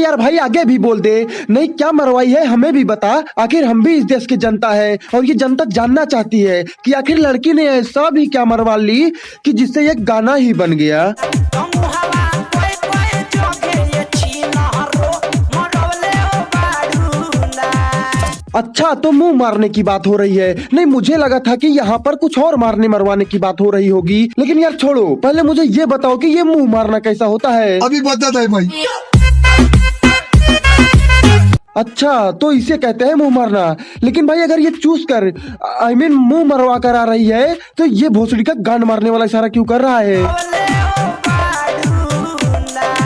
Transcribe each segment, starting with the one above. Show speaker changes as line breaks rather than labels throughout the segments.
यार भाई आगे भी बोल दे, नहीं क्या मरवाई है हमें भी बता, आखिर हम भी इस देश की जनता है और ये जनता जानना चाहती है कि आखिर लड़की ने ऐसा भी क्या मरवा ली कि जिससे ये गाना ही बन गया। अच्छा तो मुंह मारने की बात हो रही है, नहीं मुझे लगा था कि यहाँ पर कुछ और मारने मरवाने की बात हो रही होगी। लेकिन यार छोड़ो, पहले मुझे ये बताओ कि ये मुंह मारना कैसा होता है।
अभी बताता है भाई।
अच्छा तो इसे कहते हैं मुंह मारना। लेकिन भाई अगर ये चूस कर मुंह मरवा कर आ रही है तो ये भोसड़ी का गांड मारने वाला इशारा क्यों कर रहा है?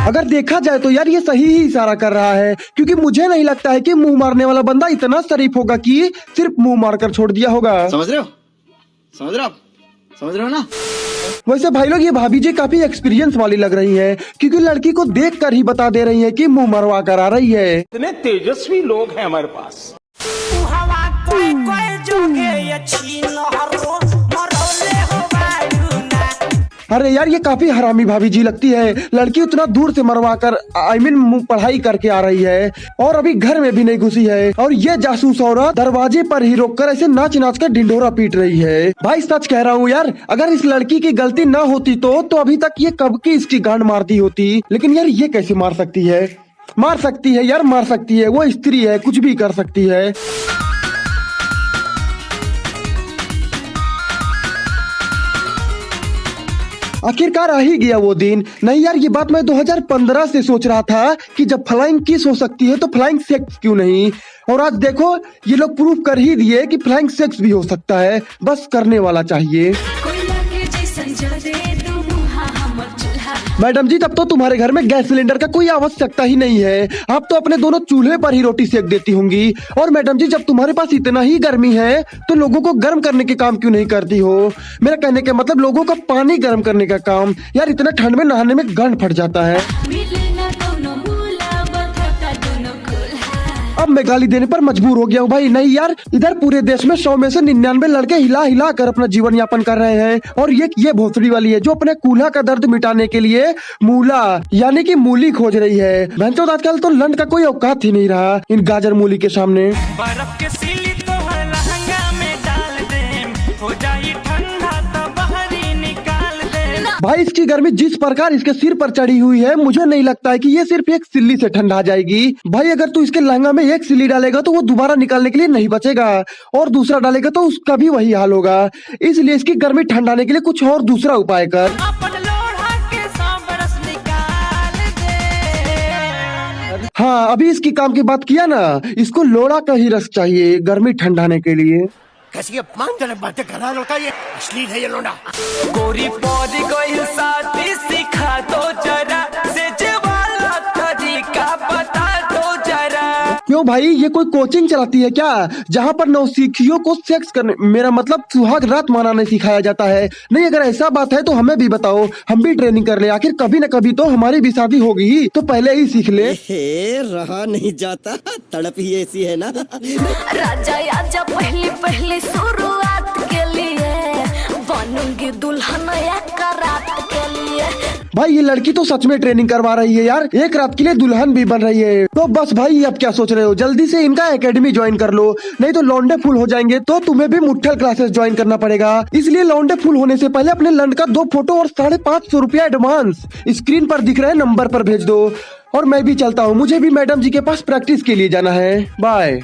अगर देखा जाए तो यार ये सही ही इशारा कर रहा है, क्योंकि मुझे नहीं लगता है कि मुंह मारने वाला बंदा इतना शरीफ होगा कि सिर्फ मुंह मारकर छोड़ दिया होगा।
समझ रहे हो? समझ रहे हो ना?
वैसे भाई लोग ये भाभी जी काफी एक्सपीरियंस वाली लग रही है, क्योंकि लड़की को देख कर ही बता दे रही है कि मुंह मरवा कर आ रही है।
इतने तेजस्वी लोग हैं हमारे पास।
अरे यार ये काफी हरामी भाभी जी लगती है, लड़की उतना दूर से मरवा कर पढ़ाई करके आ रही है और अभी घर में भी नहीं घुसी है, और ये जासूस औरत दरवाजे पर ही रोककर ऐसे नाच नाच कर ढिंढोरा पीट रही है। भाई सच कह रहा हूँ यार, अगर इस लड़की की गलती ना होती तो अभी तक ये कब की इसकी गांड मारती होती। लेकिन यार ये कैसे मार सकती है? मार सकती है यार, मार सकती है, वो स्त्री है, कुछ भी कर सकती है। आखिरकार आ ही गया वो दिन। नहीं यार ये बात मैं 2015 से सोच रहा था कि जब फ्लाइंग किस हो सकती है तो फ्लाइंग सेक्स क्यों नहीं, और आज देखो ये लोग प्रूव कर ही दिए कि फ्लाइंग सेक्स भी हो सकता है, बस करने वाला चाहिए। मैडम जी तब तो तुम्हारे घर में गैस सिलेंडर का कोई आवश्यकता ही नहीं है, आप तो अपने दोनों चूल्हे पर ही रोटी सेक देती होंगी। और मैडम जी जब तुम्हारे पास इतना ही गर्मी है तो लोगों को गर्म करने के काम क्यों नहीं करती हो? मेरा कहने का मतलब लोगों का पानी गर्म करने का काम। यार इतना ठंड में नहाने में गंड फट जाता है। अब मैं गाली देने पर मजबूर हो गया हूँ भाई। नहीं यार इधर पूरे देश में 100 में से 99 लड़के हिला हिला कर अपना जीवन यापन कर रहे हैं, और ये भोसड़ी वाली है जो अपने कूल्हा का दर्द मिटाने के लिए मूला यानी कि मूली खोज रही है। भैंचोद आजकल तो लंड का कोई औकात ही नहीं रहा इन गाजर मूली के सामने।
बर्फ के सीली तो हर लहंगा में डाल दे, हो जाए ठंडा तो बहरी निकाल दे।
भाई इसकी गर्मी जिस प्रकार इसके सिर पर चढ़ी हुई है, मुझे नहीं लगता है कि ये सिर्फ एक सिल्ली से ठंडा जाएगी। भाई अगर तू इसके लहंगा में एक सिल्ली डालेगा तो वो दोबारा निकालने के लिए नहीं बचेगा, और दूसरा डालेगा तो उसका भी वही हाल होगा। इसलिए इसकी गर्मी ठंडाने के लिए कुछ और दूसरा उपाय कर। हाँ अभी इसकी काम की बात किया ना, इसको लोड़ा का ही रस चाहिए गर्मी ठंडाने के लिए।
कैसी अपमानजनक बातें कर रहा लड़का, ये अश्लील है ये लोड़ा।
गोरी पौधी कोई साथी सिखा दो जरा, से जवाला तरीका बता दो जरा।
क्यों भाई ये कोई कोचिंग चलाती है क्या, जहाँ पर नौसिखियों को सेक्स करने, मेरा मतलब सुहाग रात मनाने सिखाया जाता है? नहीं अगर ऐसा बात है तो हमें भी बताओ, हम भी ट्रेनिंग कर ले। आखिर कभी न कभी तो हमारी भी शादी होगी ही, तो पहले ही सीख ले।
रहा नहीं जाता, तड़प ही ऐसी है ना।
राजा आजा पहली पहली शुरुआत के लिए, बनूंगी दुल्हन एक रात के लिए।
भाई ये लड़की तो सच में ट्रेनिंग करवा रही है यार, एक रात के लिए दुल्हन भी बन रही है। तो बस भाई अब क्या सोच रहे हो, जल्दी से इनका एकेडमी ज्वाइन कर लो, नहीं तो लौंडे फुल हो जाएंगे तो तुम्हें भी मुट्ठल क्लासेस ज्वाइन करना पड़ेगा। इसलिए लौंडे फुल होने से पहले अपने लंड का 2 फोटो और 550 रुपया एडवांस स्क्रीन पर दिख रहे नंबर पर भेज दो। और मैं भी चलता हूँ, मुझे भी मैडम जी के पास प्रैक्टिस के लिए जाना है। बाय।